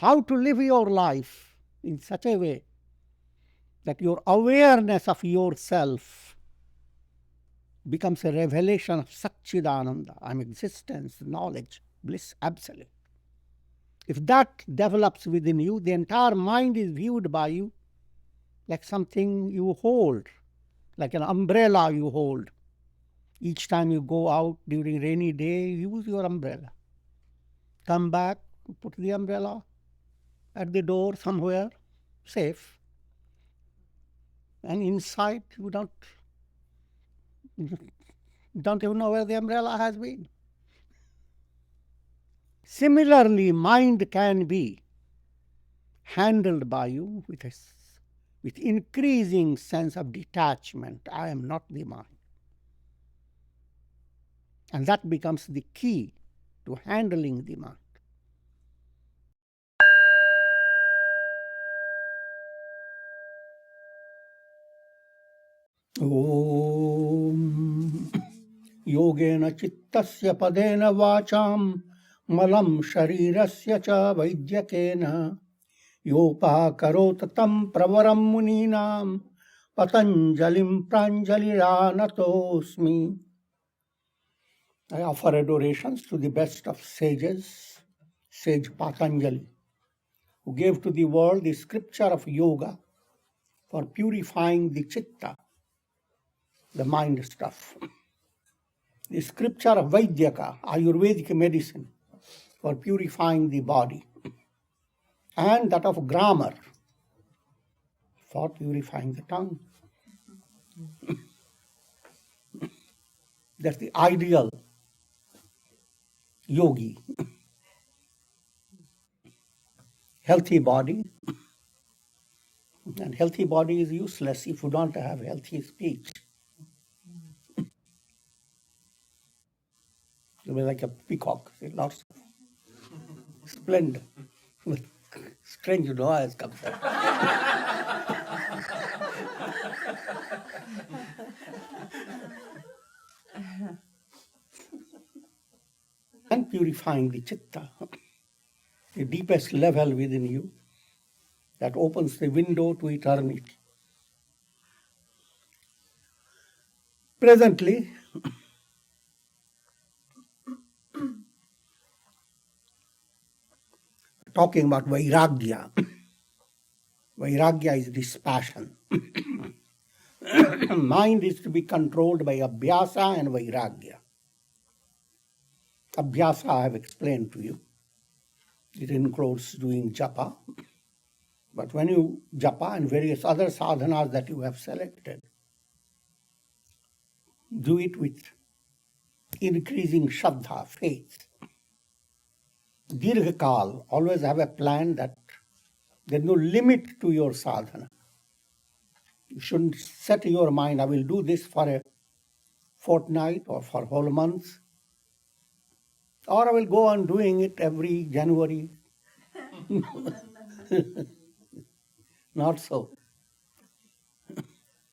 how to live your life in such a way that your awareness of yourself becomes a revelation of Satchidananda. I'm existence, knowledge, bliss, absolute. If that develops within you, the entire mind is viewed by you like something you hold, like an umbrella you hold. Each time you go out during rainy day, use your umbrella. Come back, put the umbrella at the door somewhere, safe. And inside, you don't even know where the umbrella has been. Similarly, mind can be handled by you with increasing sense of detachment. I am not the mind. And that becomes the key to handling the mind. Om Yogena Chittasya Padena Vacham Malam Sharirasya Cha Vaidyakena Yopa Karotatam Pravaram Muninam Patanjalim Pranjaliranatosmi. I offer adorations to the best of sages, sage Patanjali, who gave to the world the scripture of yoga for purifying the chitta, the mind stuff. The scripture of Vairagya, Ayurvedic medicine, for purifying the body. And that of grammar, for purifying the tongue. That's the ideal yogi. Healthy body. And healthy body is useless if you don't have healthy speech. You'll be like a peacock, lots of splendor. With strange noise comes out. And purifying the chitta, the deepest level within you that opens the window to eternity. Presently, talking about Vairagya. Vairagya is dispassion. Mind is to be controlled by Abhyasa and Vairagya. Abhyasa I have explained to you. It includes doing japa. But when you japa and various other sadhanas that you have selected, do it with increasing shraddha, faith. Dirghakal, always have a plan that there's no limit to your sadhana. You shouldn't set your mind, I will do this for a fortnight or for whole months, or I will go on doing it every January. Not so.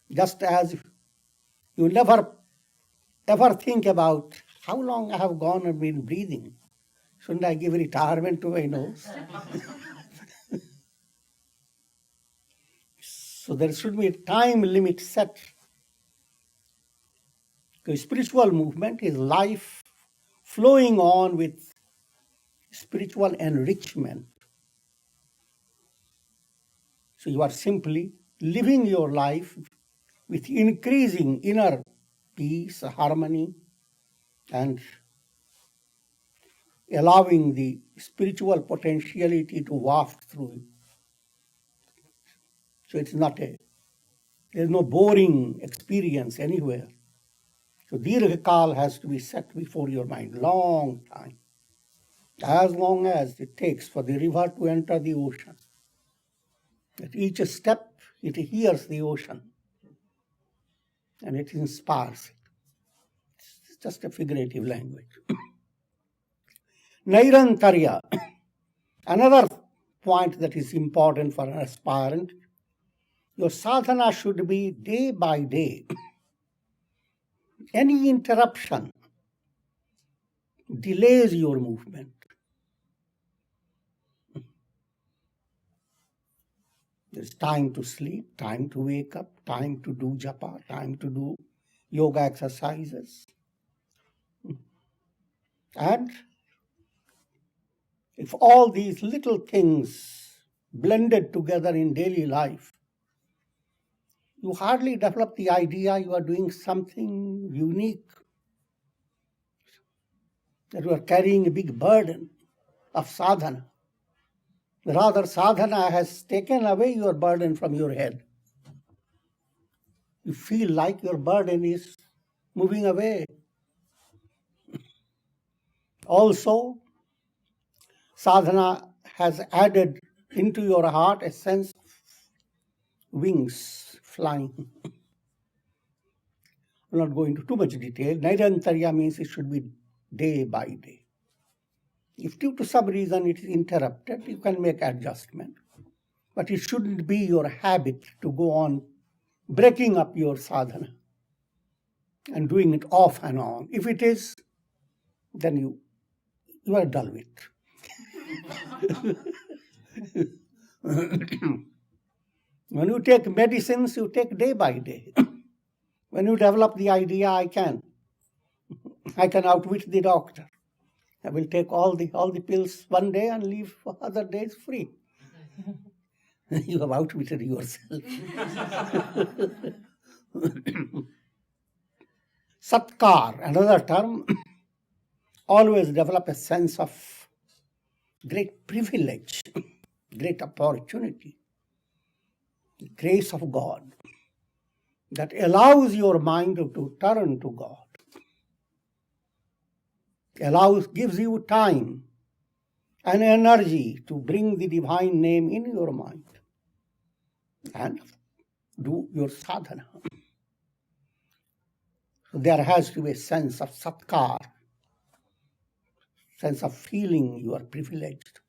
Just as you never ever think about how long I have gone and been breathing. Shouldn't I give retirement to my nose? So there should be a time limit set. Because spiritual movement is life flowing on with spiritual enrichment. So you are simply living your life with increasing inner peace, harmony, and allowing the spiritual potentiality to waft through you. So there's no boring experience anywhere. So Dirghakal has to be set before your mind, long time. As long as it takes for the river to enter the ocean. At each step, it hears the ocean and it inspires it. It's just a figurative language. Nairantarya, another point that is important for an aspirant, your sadhana should be day by day. Any interruption delays your movement. There's time to sleep, time to wake up, time to do japa, time to do yoga exercises. And if all these little things blended together in daily life, you hardly develop the idea you are doing something unique, that you are carrying a big burden of sadhana. Rather, sadhana has taken away your burden from your head. You feel like your burden is moving away. Also, sadhana has added into your heart a sense of wings flying. I will not go into too much detail. Nairantarya means it should be day by day. If due to some reason it is interrupted, you can make adjustment. But it shouldn't be your habit to go on breaking up your sadhana and doing it off and on. If it is, then you are dull with. When you take medicines, you take day by day. When you develop the idea, I can outwit the doctor. I will take all the pills one day and leave for other days free. You have outwitted yourself. Satkar, another term, always develop a sense of great privilege, great opportunity, the grace of God that allows your mind to turn to God, gives you time and energy to bring the divine name in your mind and do your sadhana. So there has to be a sense of satkar, sense of feeling you are privileged,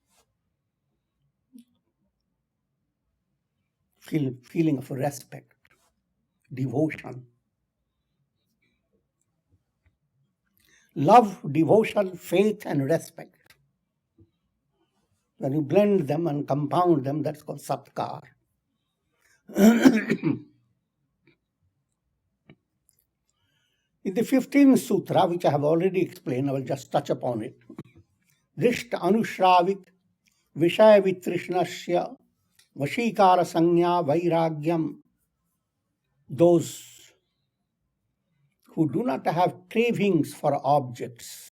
feeling of respect, devotion. Love, devotion, faith, and respect. When you blend them and compound them, that's called satkar. In the 15th sutra, which I have already explained, I will just touch upon it. Drishta anushravik vishaya vitrishnasya vashikara sanya vairagyam. Those who do not have cravings for objects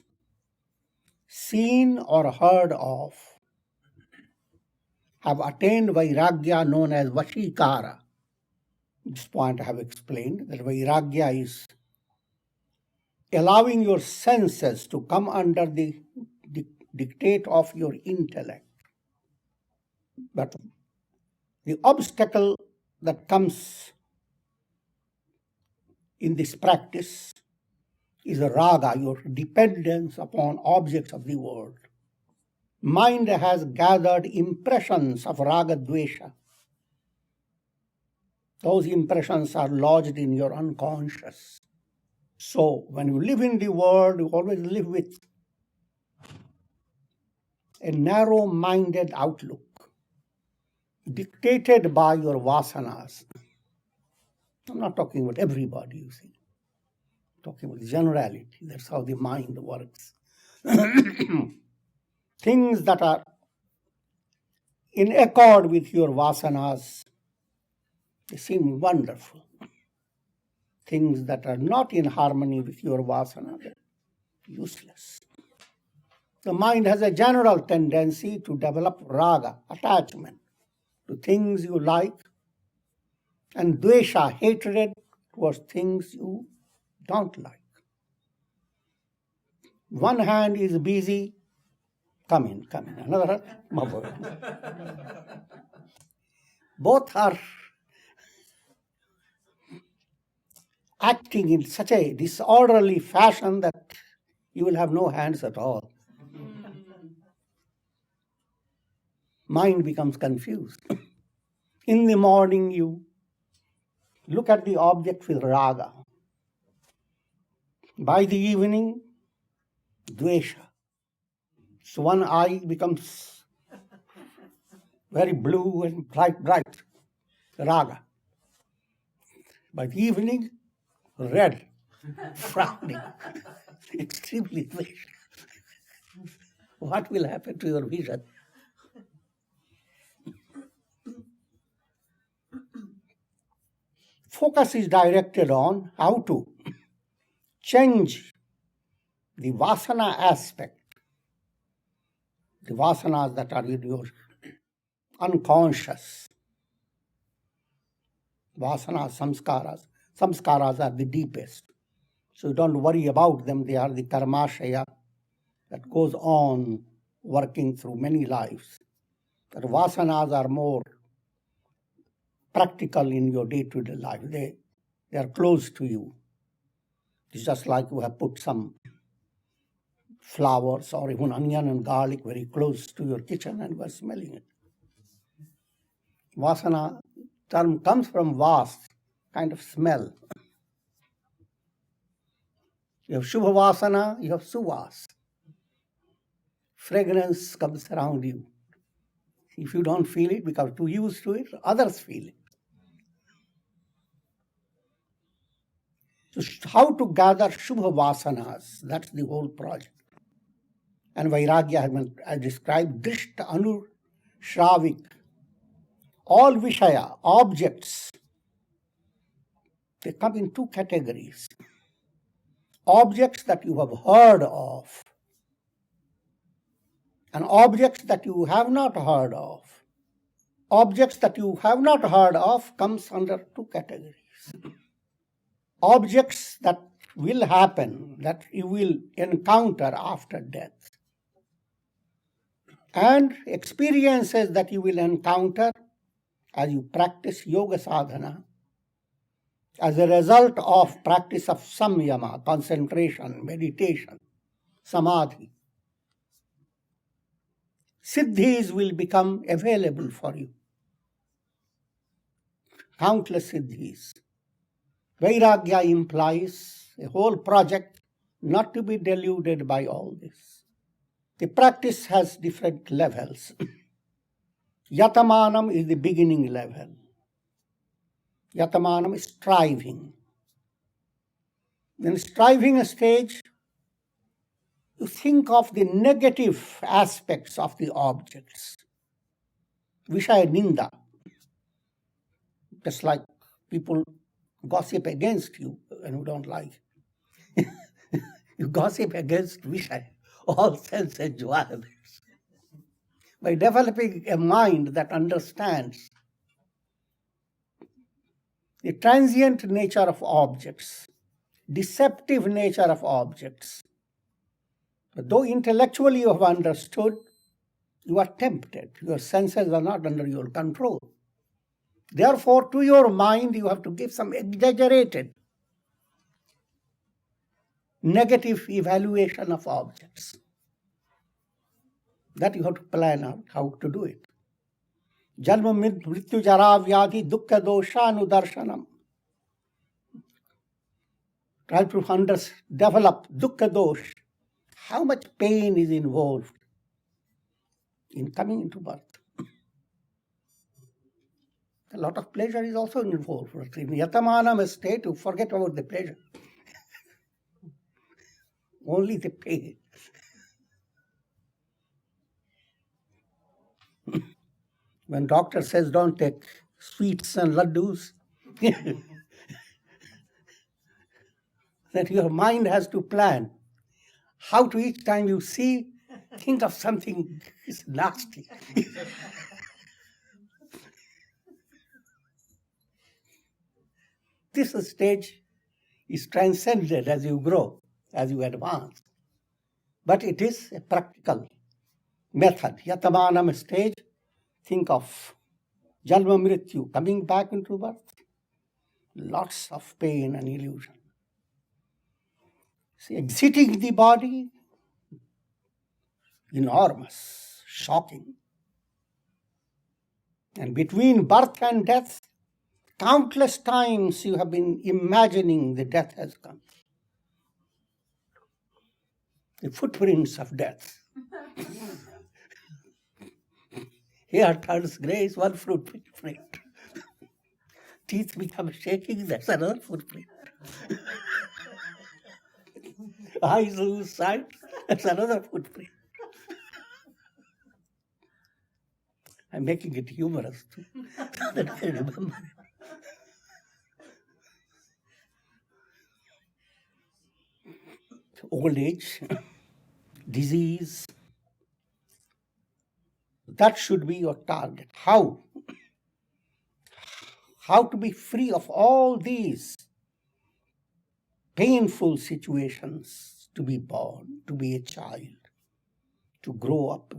seen or heard of have attained vairagya known as vashikara. This point I have explained, that vairagya is allowing your senses to come under the dictate of your intellect. But the obstacle that comes in this practice is raga, your dependence upon objects of the world. Mind has gathered impressions of raga dvesha. Those impressions are lodged in your unconscious. So when you live in the world, you always live with a narrow-minded outlook, dictated by your vasanas. I'm not talking about everybody, you see. I'm talking about generality. That's how the mind works. Things that are in accord with your vasanas, they seem wonderful. Things that are not in harmony with your vasana, they're useless. The mind has a general tendency to develop raga, attachment to things you like, and dvesha, hatred towards things you don't like. One hand is busy, come in. Another hand, both are acting in such a disorderly fashion that you will have no hands at all. Mind becomes confused. In the morning, you look at the object with raga. By the evening, dvesha. So one eye becomes very blue and bright. raga. By the evening, red, frowning, extremely dvesh. What will happen to your vision? Focus is directed on how to change the vasana aspect, the vasanas that are in your unconscious. Vasanas, samskaras. Samskaras are the deepest. So don't worry about them. They are the karmashaya that goes on working through many lives. But vasanas are more practical in your day-to-day life. They are close to you. It's just like you have put some flowers or even onion and garlic very close to your kitchen and you are smelling it. Vasana term comes from vas, kind of smell. You have Shubha Vasana, you have Suvas. Fragrance comes around you. If you don't feel it because too used to it, others feel it. So how to gather Shubha Vasanas, that's the whole project. And Vairagya has described Drishta Anu Shravik. All Vishaya, objects, they come in two categories. Objects that you have heard of and objects that you have not heard of. Objects that you have not heard of comes under two categories. Objects that will happen, that you will encounter after death. And experiences that you will encounter as you practice yoga sadhana, as a result of practice of samyama, concentration, meditation, samadhi. Siddhis will become available for you. Countless siddhis. Vairagya implies a whole project not to be deluded by all this. The practice has different levels. Yatamanam is the beginning level. Yatamanam is striving. In striving stage, you think of the negative aspects of the objects. Vishaya ninda. Just like people gossip against you and you don't like. You gossip against Vishaya, all sense enjoyments. By developing a mind that understands the transient nature of objects, deceptive nature of objects. But though intellectually you have understood, you are tempted. Your senses are not under your control. Therefore, to your mind, you have to give some exaggerated, negative evaluation of objects. That you have to plan out how to do it. Jalma mrityu jara vyadhi dukkha dosha anudarshanam. Try to develop dukkha dosh. How much pain is involved in coming into birth? A lot of pleasure is also involved. In Yatamanam state, you forget about the pleasure. Only the pain. When doctor says don't take sweets and laddus, that your mind has to plan how to each time you see, think of something nasty. This stage is transcended as you grow, as you advance. But it is a practical method. Yatamanam stage, think of Jalma Mrityu, coming back into birth. Lots of pain and illusion. See, exiting the body, enormous, shocking. And between birth and death, countless times you have been imagining the death has come. The footprints of death. Here turns grace, one footprint. teeth become shaking, that's another footprint. Eyes lose sight, that's another footprint. I'm making it humorous too, so that I remember it. Old age, disease, that should be your target. How? How to be free of all these painful situations, to be born, to be a child, to grow up,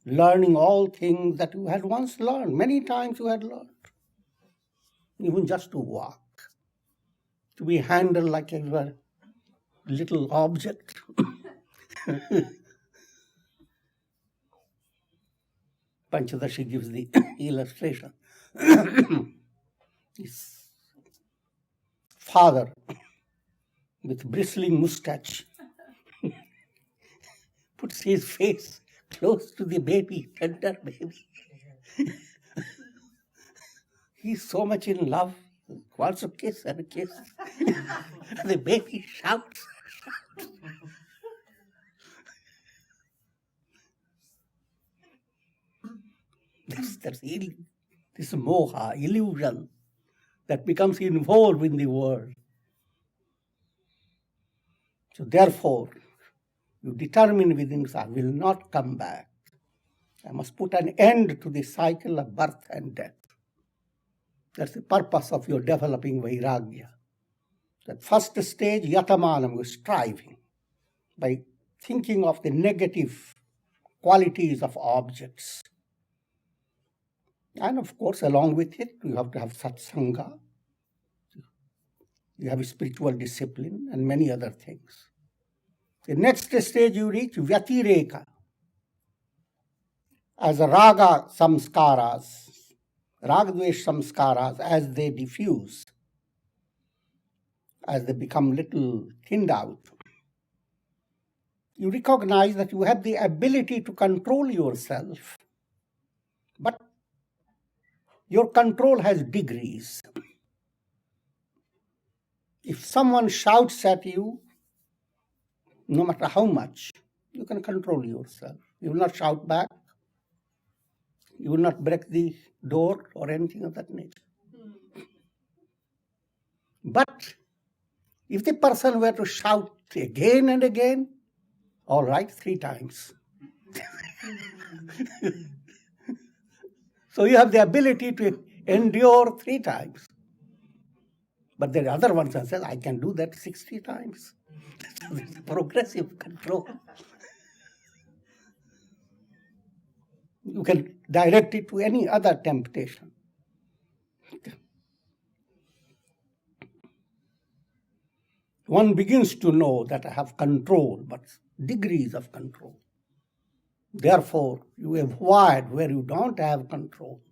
learning all things that you had once learned. Many times you had learned. Even just to walk, to be handled like a little object. Panchadashi gives the illustration. His father, with bristling mustache, puts his face close to the baby, tender baby. He's so much in love, he wants to kiss and kiss. The baby shouts. That's this moha, illusion, that becomes involved in the world. So therefore, you determine within yourself, I will not come back. I must put an end to the cycle of birth and death. That's the purpose of your developing Vairagya. That first stage, yatamanam, is striving by thinking of the negative qualities of objects. And of course, along with it, you have to have satsanga, you have spiritual discipline, and many other things. The next stage you reach, Vitarka, as raga samskaras, ragadvesh samskaras, as they diffuse, as they become little thinned out, you recognize that you have the ability to control yourself, but your control has degrees. If someone shouts at you, no matter how much, you can control yourself. You will not shout back. You will not break the door or anything of that nature. But if the person were to shout again and again, all right, 3 times. So you have the ability to endure 3 times. But the other one says, I can do that 60 times. So it's progressive control. You can direct it to any other temptation. One begins to know that I have control, but degrees of control. Therefore, you avoid where you don't have control.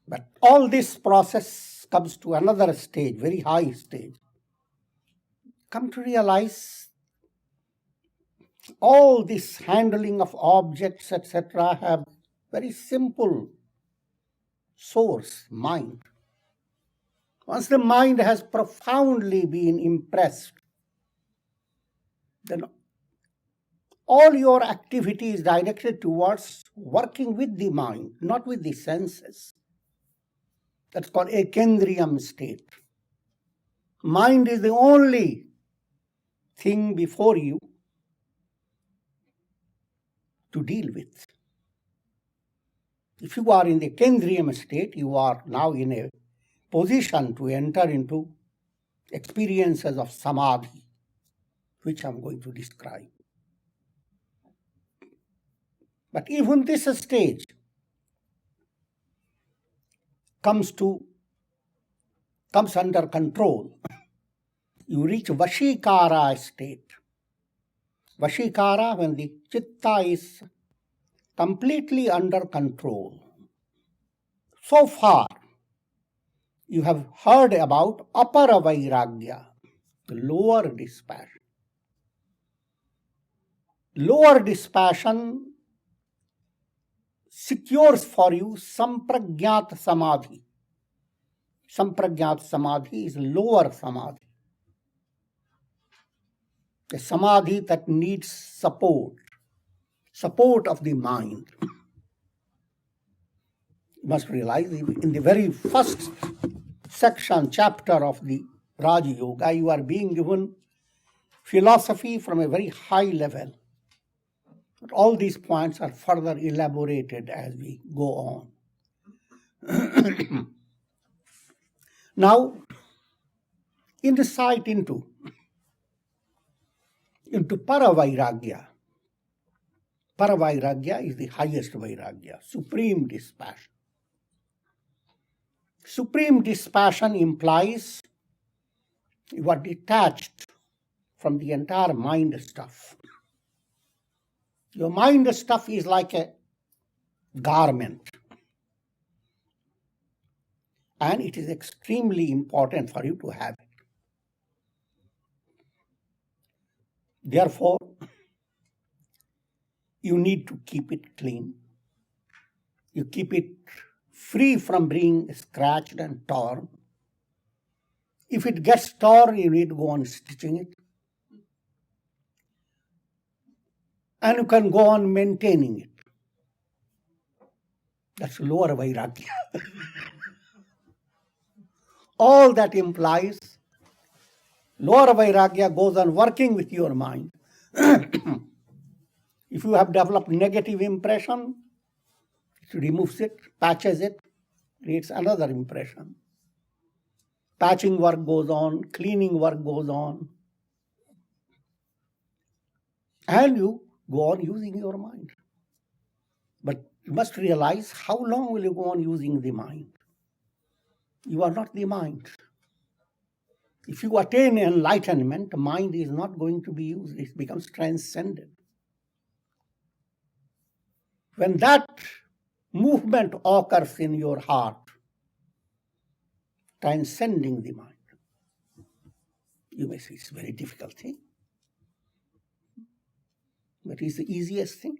But all this process comes to another stage, very high stage. Come to realize all this handling of objects, etc., have very simple source, mind. Once the mind has profoundly been impressed, then all your activity is directed towards working with the mind, not with the senses. That's called a kendriyam state. Mind is the only thing before you to deal with. If you are in the kendriyam state, you are now in a position to enter into experiences of samadhi, which I'm going to describe. But even this stage comes under control. You reach Vashikara state. Vashikara, when the chitta is completely under control. So far, you have heard about Apara Vairagya, the lower dispassion. Lower dispassion secures for you Sampragyat Samadhi. Sampragyat Samadhi is lower Samadhi. A Samadhi that needs support of the mind. You must realize in the very first section, chapter of the Raja Yoga, you are being given philosophy from a very high level. But all these points are further elaborated as we go on. Now, insight into Para-Vairagya. Para-Vairagya is the highest Vairagya, supreme dispassion. Supreme dispassion implies you are detached from the entire mind stuff. Your mind stuff is like a garment. And it is extremely important for you to have it. Therefore, you need to keep it clean. You keep it free from being scratched and torn. If it gets torn, you need to go on stitching it. And you can go on maintaining it. That's lower Vairagya. All that implies lower Vairagya goes on working with your mind. If you have developed negative impression, it removes it, patches it, creates another impression. Patching work goes on, cleaning work goes on. And you go on using your mind. But you must realize, how long will you go on using the mind? You are not the mind. If you attain enlightenment, the mind is not going to be used. It becomes transcendent. When that movement occurs in your heart, transcending the mind, you may say it's a very difficult thing. But it's the easiest thing.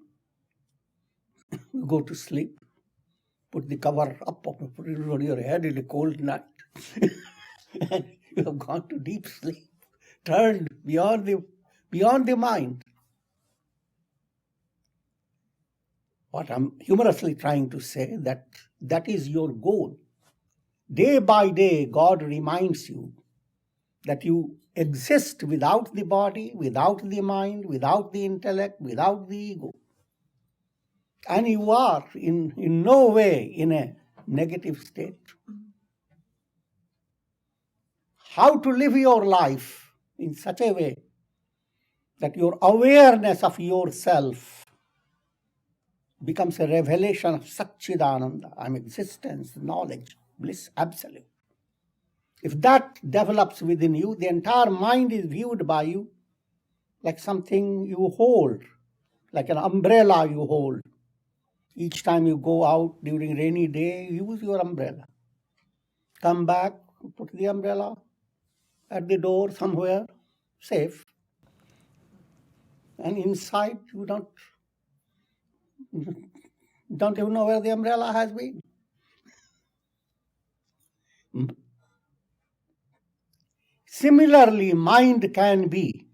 You go to sleep, put the cover up, put it on your head in a cold night, and you have gone to deep sleep, turned beyond the mind. What I'm humorously trying to say, that is your goal. Day by day, God reminds you that you exist without the body, without the mind, without the intellect, without the ego. And you are in no way in a negative state. How to live your life in such a way that your awareness of yourself becomes a revelation of Satchidananda, existence, knowledge, bliss, absolute. If that develops within you, the entire mind is viewed by you like something you hold, like an umbrella you hold. Each time you go out during rainy day, use your umbrella. Come back, put the umbrella at the door somewhere, safe. And inside, you don't even know where the umbrella has been. Similarly, mind can be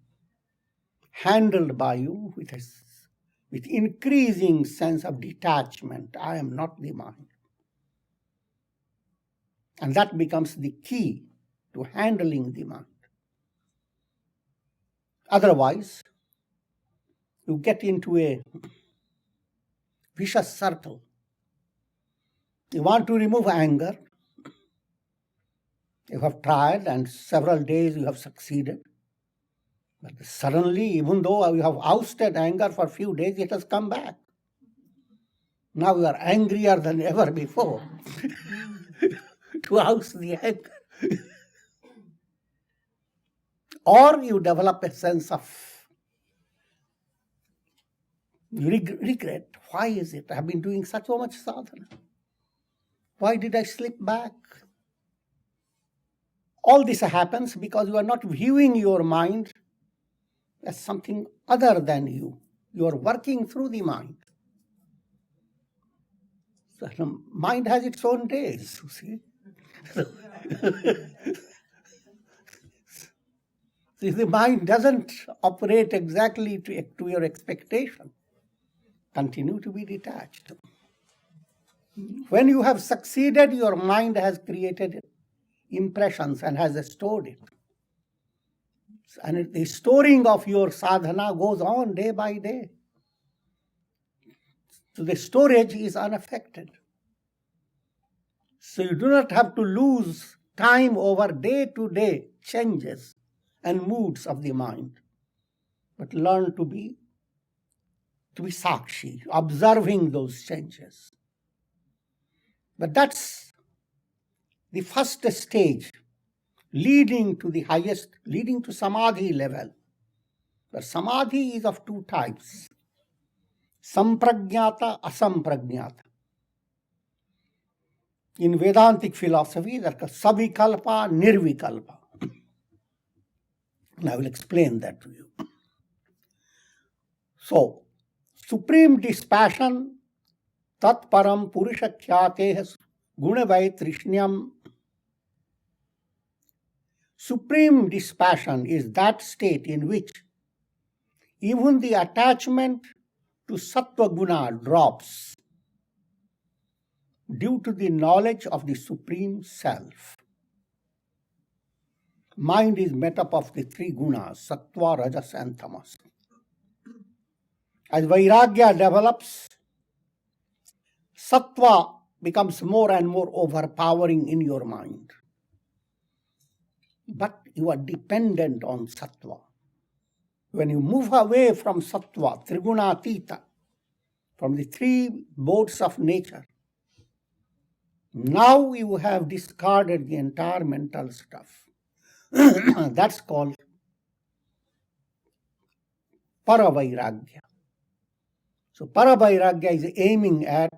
handled by you with increasing sense of detachment. I am not the mind. And that becomes the key to handling the mind. Otherwise, you get into a vicious circle. You want to remove anger. You have tried, and several days you have succeeded. But suddenly, even though you have ousted anger for a few days, it has come back. Now you are angrier than ever before to oust the anger. Or you develop a sense of regret. Why is it? I have been doing so much sadhana. Why did I slip back? All this happens because you are not viewing your mind as something other than you. You are working through the mind. So the mind has its own days, you see. If the mind doesn't operate exactly to your expectation, continue to be detached. When you have succeeded, your mind has created impressions and has stored it. And the storing of your sadhana goes on day by day. So the storage is unaffected. So you do not have to lose time over day-to-day changes and moods of the mind, but learn to be sakshi, observing those changes. But that's the first stage, leading to the highest, leading to samadhi level. But samadhi is of two types, sampragnata, asampragnata. In Vedantic philosophy, there are savikalpa, nirvikalpa. And I will explain that to you. So, supreme dispassion, tat param purusha khyate gunavai trishnyam. Supreme dispassion is that state in which even the attachment to sattva guna drops due to the knowledge of the Supreme Self. Mind is made up of the three gunas, sattva, rajas and tamas. As Vairagya develops, sattva becomes more and more overpowering in your mind. But you are dependent on sattva. When you move away from sattva, trigunatita, from the three modes of nature, now you have discarded the entire mental stuff. That's called Paravairagya. So Paravairagya is aiming at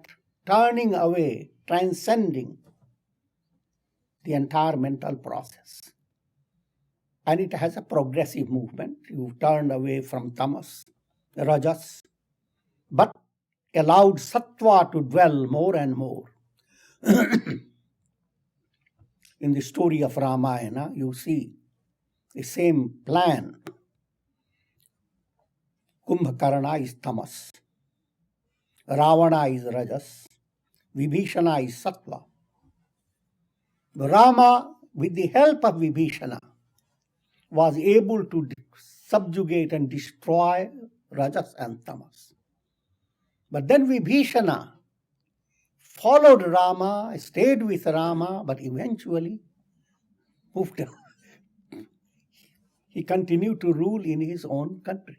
turning away, transcending the entire mental process. And it has a progressive movement. You turn away from tamas, rajas, but allowed sattva to dwell more and more. In the story of Ramayana, you see the same plan. Kumbhakarna is tamas, Ravana is rajas, Vibhishana is sattva. Rama, with the help of Vibhishana, was able to subjugate and destroy rajas and tamas. But then Vibhishana followed Rama, stayed with Rama, but eventually moved on. He continued to rule in his own country.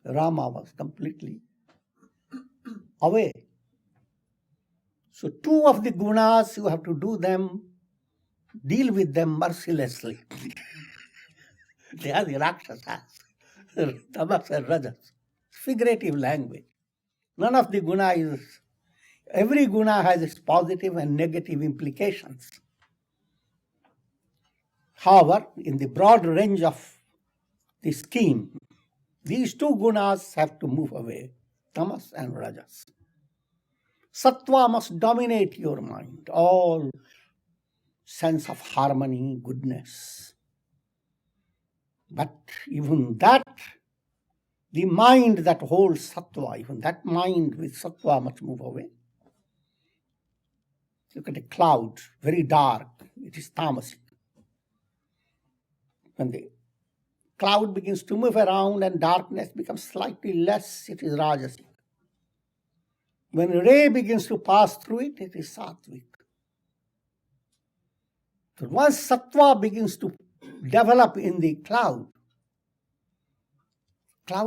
Rama was completely away. So two of the gunas, you have to deal with them mercilessly. They are the rakshasas, tamas and rajas. Figurative language. None of the guna is, every guna has its positive and negative implications. However, in the broad range of the scheme, these two gunas have to move away, tamas and rajas. Sattva must dominate your mind, all sense of harmony, goodness. But even that, the mind that holds sattva, even that mind with sattva must move away. Look at a cloud, very dark, it is tamasic. When the cloud begins to move around and darkness becomes slightly less, it is rajasic. When a ray begins to pass through it, it is sattvic. So once sattva begins to develop in the cloud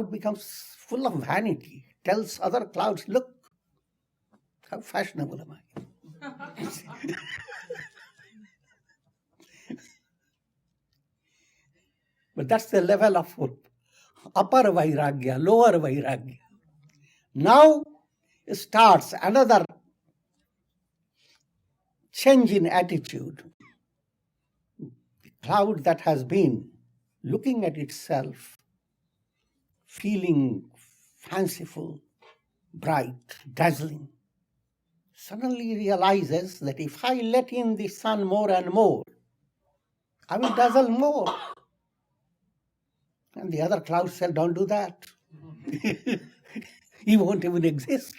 becomes full of vanity, tells other clouds, look, how fashionable am I? But that's the level of upper Vairagya, lower Vairagya. Now starts another change in attitude. The cloud that has been looking at itself, feeling fanciful, bright, dazzling, suddenly realizes that if I let in the sun more and more, I will dazzle more. And the other clouds said, don't do that. He won't even exist.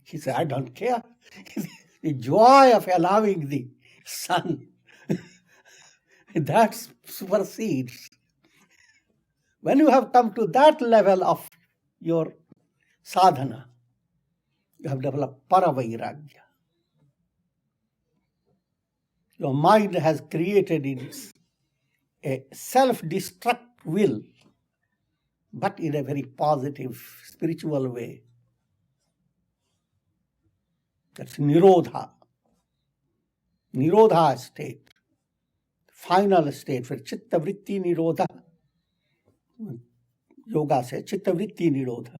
He said, I don't care. The joy of allowing the sun, that supersedes. When you have come to that level of your sadhana, you have developed Vairagya. Your mind has created a self-destruct will, but in a very positive, spiritual way. That's Nirodha. Nirodha state, final state for Chitta Vritti Nirodha. Yoga says Chitta Vritti Nirodha.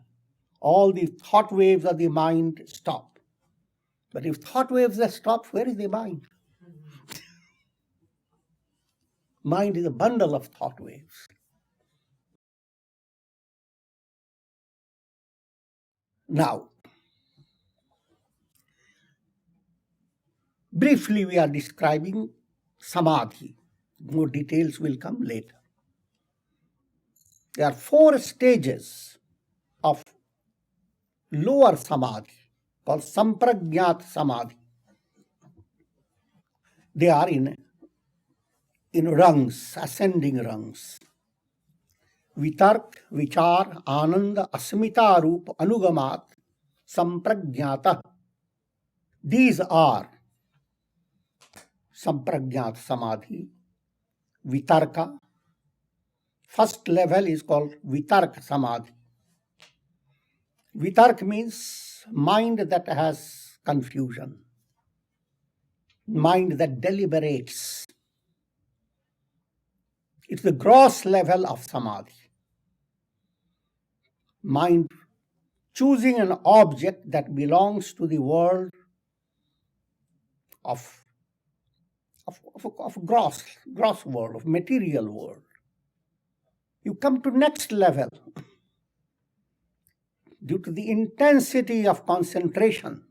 All the thought waves of the mind stop. But if thought waves are stopped, where is the mind? Mind is a bundle of thought waves. Now, briefly we are describing Samadhi. More details will come later. There are 4 stages of lower Samadhi called Sampragnat Samadhi. They are in rungs, ascending rungs. Vitarka, Vichara, Ananda, Asmita, Rupa, Anugamat, Sampragnata. These are Sampragnat Samadhi. Vitarka. First level is called Vitarka Samadhi. Vitarka means mind that has confusion, mind that deliberates. It's the gross level of Samadhi. Mind choosing an object that belongs to the world of gross world, of material world. You come to next level. Due to the intensity of concentration,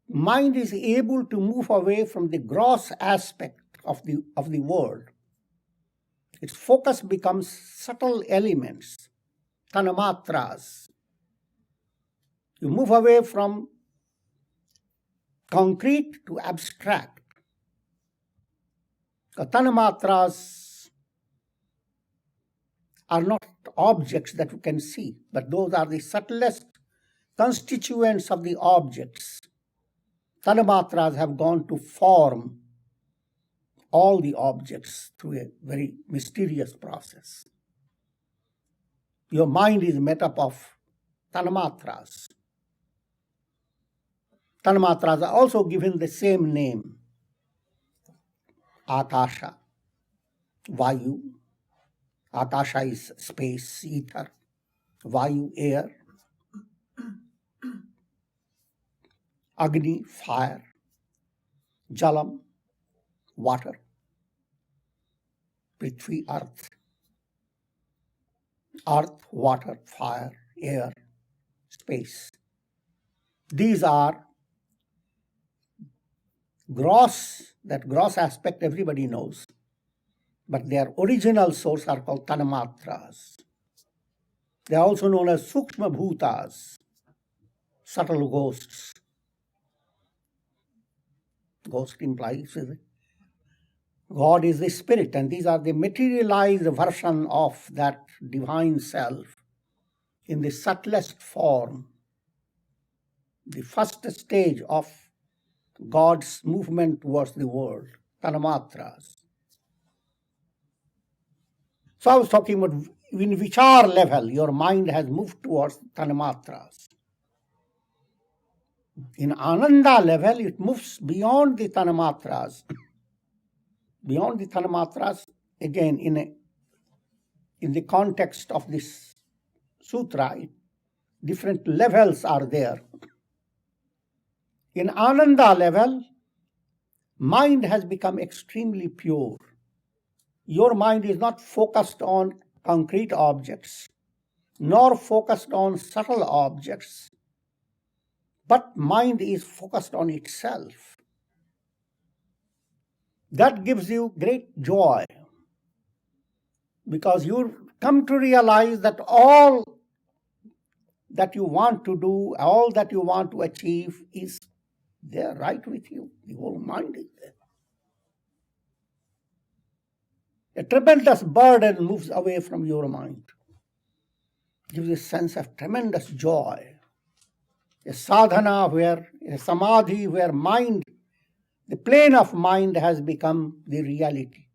mind is able to move away from the gross aspect of the world. Its focus becomes subtle elements, tanamatras. You move away from concrete to abstract. The tanamatras are not objects that you can see, but those are the subtlest constituents of the objects. Tanamatras have gone to form all the objects through a very mysterious process. Your mind is made up of tanamatras. Tanamatras are also given the same name. Akasha, Vayu. Akasha is space, ether. Vayu, air. Agni, fire. Jalam, water. Prithvi, earth. Earth, water, fire, air, space. These are that gross aspect everybody knows, but their original source are called tanamatras. They are also known as sukshma bhutas, subtle ghosts. Ghost implies God is the spirit, and these are the materialized version of that divine self in the subtlest form. The first stage of God's movement towards the world, tanamatras. So I was talking about in Vichara level, your mind has moved towards tanamatras. In Ananda level, it moves beyond the tanamatras. Beyond the tanamatras, again, in the context of this sutra, different levels are there. In Ananda level, mind has become extremely pure. Your mind is not focused on concrete objects, nor focused on subtle objects, but mind is focused on itself. That gives you great joy, because you come to realize that all that you want to do, all that you want to achieve is there right with you. The whole mind is there. A tremendous burden moves away from your mind. Gives you a sense of tremendous joy. A sadhana where, a samadhi where mind, the plane of mind has become the reality.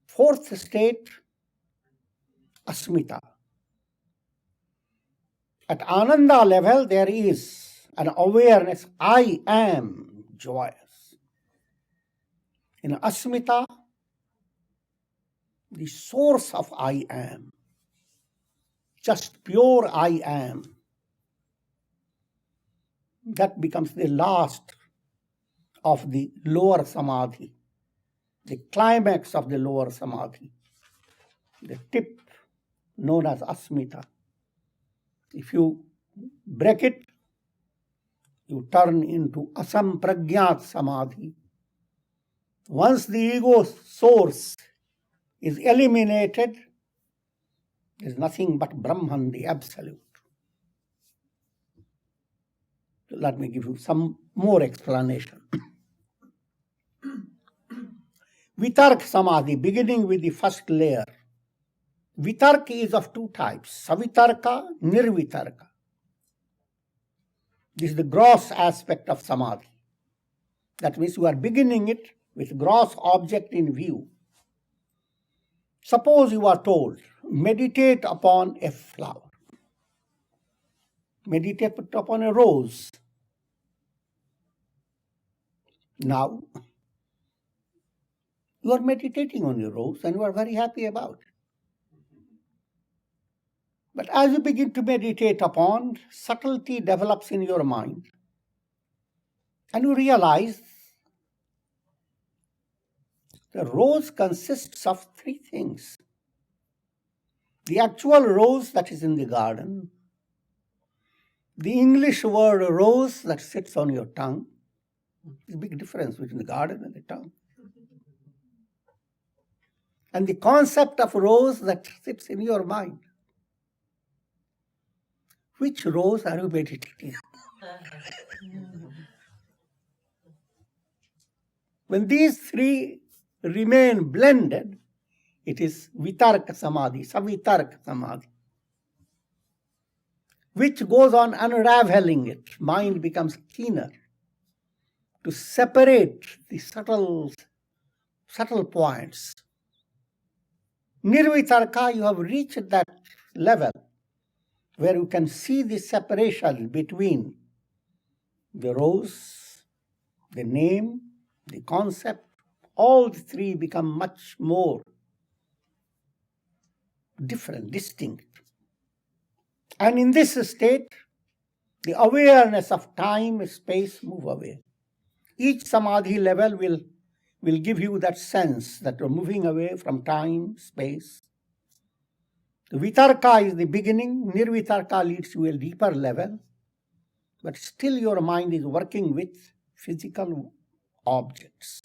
Fourth state, Asmita. At Ananda level, there is an awareness, I am joyous. In Asmita, the source of I am, just pure I am, that becomes the last of the lower samadhi, the climax of the lower samadhi, the tip known as Asmita. If you break it, you turn into asampragyat samadhi. Once the ego source is eliminated, there is nothing but Brahman, the absolute. Let me give you some more explanation. Vitarka samadhi, beginning with the first layer. Vitarka is of two types, savitarka, nirvitarka. This is the gross aspect of samadhi. That means you are beginning it with gross object in view. Suppose you are told, meditate upon a flower. Meditate upon a rose. Now, you are meditating on your rose and you are very happy about it. But as you begin to meditate upon, subtlety develops in your mind. And you realize the rose consists of three things. The actual rose that is in the garden, the English word rose that sits on your tongue. There's a big difference between the garden and the tongue. And the concept of rose that sits in your mind. Which rose are you meditating on? When these three remain blended, it is Vitarka samadhi, savitarka samadhi, which goes on unraveling it. Mind becomes keener to separate the subtle points. Nirvitarka, you have reached that level where you can see the separation between the rose, the name, the concept. All the three become much more different, distinct. And in this state, the awareness of time, space move away. Each samadhi level will give you that sense that you're moving away from time, space. The Vitarka is the beginning. Nirvitarka leads to a deeper level. But still your mind is working with physical objects.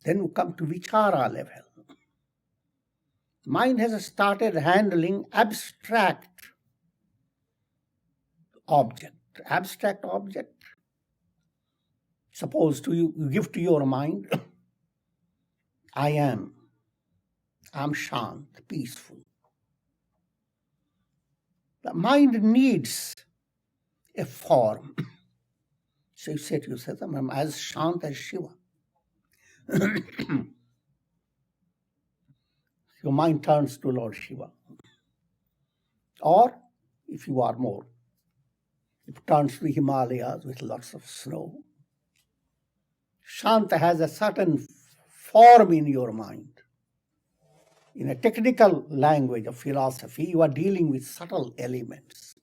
Then we come to Vichara level. Mind has started handling abstract object. Abstract object. Suppose you give to your mind, I am shant, peaceful. The mind needs a form. So you say to yourself, I'm as shant as Shiva. Your mind turns to Lord Shiva. Or, if you are more, it turns to the Himalayas with lots of snow. Shanta has a certain form in your mind. In a technical language of philosophy, you are dealing with subtle elements.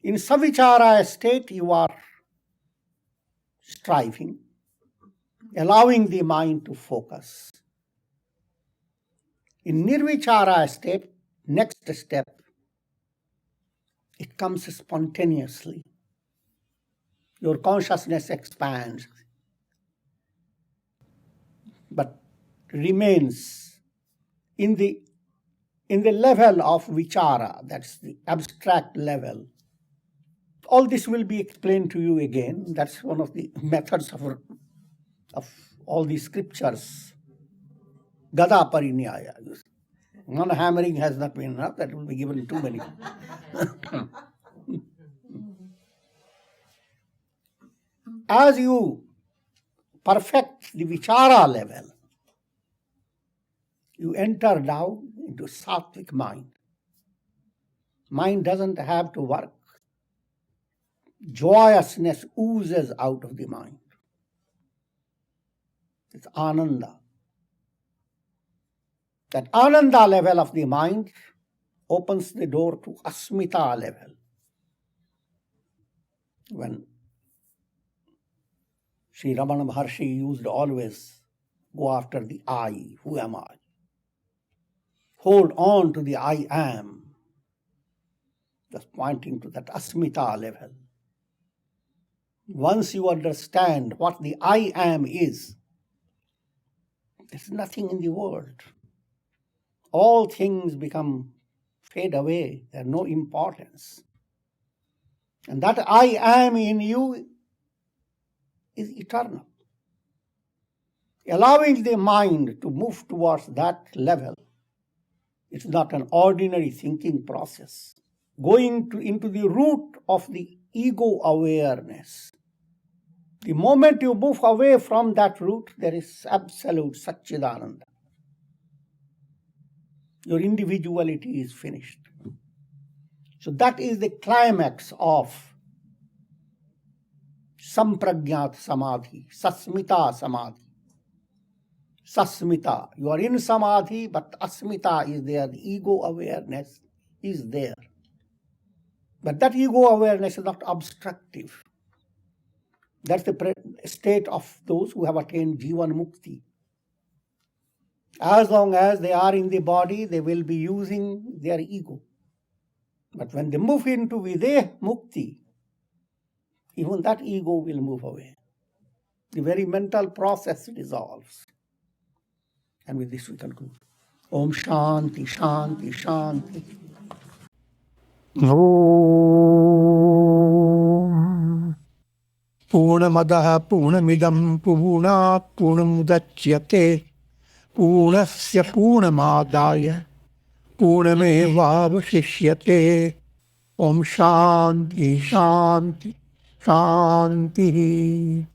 In Savichara state, you are striving, allowing the mind to focus. In Nirvichara state, next step, It comes spontaneously. Your consciousness expands, but remains in the level of Vichara, that's the abstract level. All this will be explained to you again. That's one of the methods of all these scriptures. Gada Parinyaya. One hammering has not been enough, that will be given too many. As you perfect the Vichara level, you enter down into sattvic mind. Mind doesn't have to work. Joyousness oozes out of the mind. It's Ananda. That Ananda level of the mind opens the door to Asmita level. When Sri Ramana Maharshi used always go after the I, who am I? Hold on to the I am. Just pointing to that Asmita level. Once you understand what the I am is, there's nothing in the world. All things fade away. They have no importance. And that I am in you is eternal. Allowing the mind to move towards that level, it's not an ordinary thinking process. Going into the root of the ego awareness. The moment you move away from that root, there is absolute Satchidananda. Your individuality is finished. So that is the climax of Sampragnat Samadhi, Sasmita Samadhi. Sasmita, you are in Samadhi, but Asmita is there, the ego awareness is there. But that ego awareness is not obstructive. That's the state of those who have attained Jivan Mukti. As long as they are in the body, they will be using their ego. But when they move into Videha Mukti, even that ego will move away. The very mental process dissolves. And with this we conclude. Om Shanti, Shanti, Shanti. Om Purnamadaha Purnamidam Purnat Purnamudachyate Purnasya Purnamadaya Purnamevavashishyate. Om Shanti Shanti Shanti.